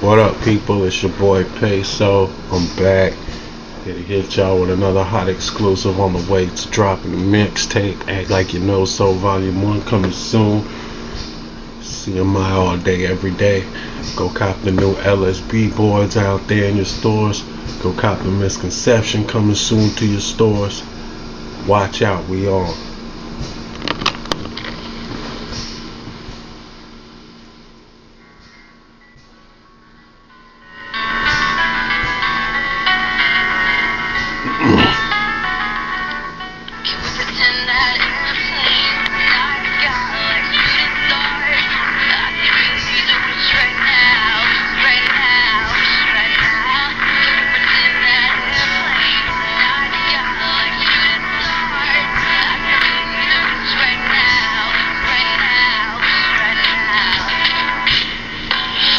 What up, people? It's your boy Peso. I'm back here to hit y'all with another hot exclusive on the way to dropping the mixtape. Act Like You Know So Volume 1 coming soon. CMI all day, every day. Go cop the new LSB boards out there in your stores. Go cop the Misconception coming soon to your stores. Watch out, we on.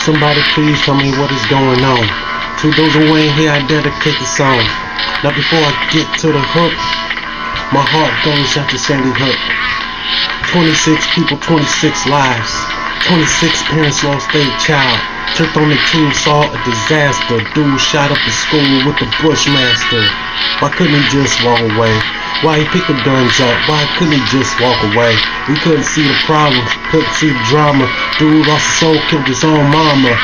Somebody please tell me what is going on. To those who ain't here, I dedicate the song. Now before I get to the hook, my heart goes out to Sandy Hook. 26 people, 26 lives. 26 parents lost their child. Turned on the team, saw a disaster. Dude shot up the school with the Bushmaster. Why couldn't he just walk away? Why he picked the guns up? Why couldn't he just walk away? We couldn't see the problems, couldn't see the drama. Dude lost his soul, killed his own mama.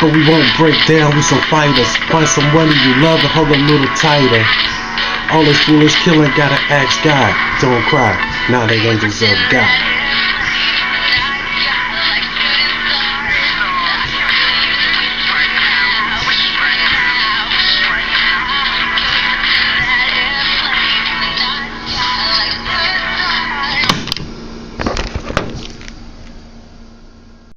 But we won't break down, we some fighters. Find someone you love and hold a little tighter. All this foolish killing, gotta ask God. Don't cry, now they angels of God.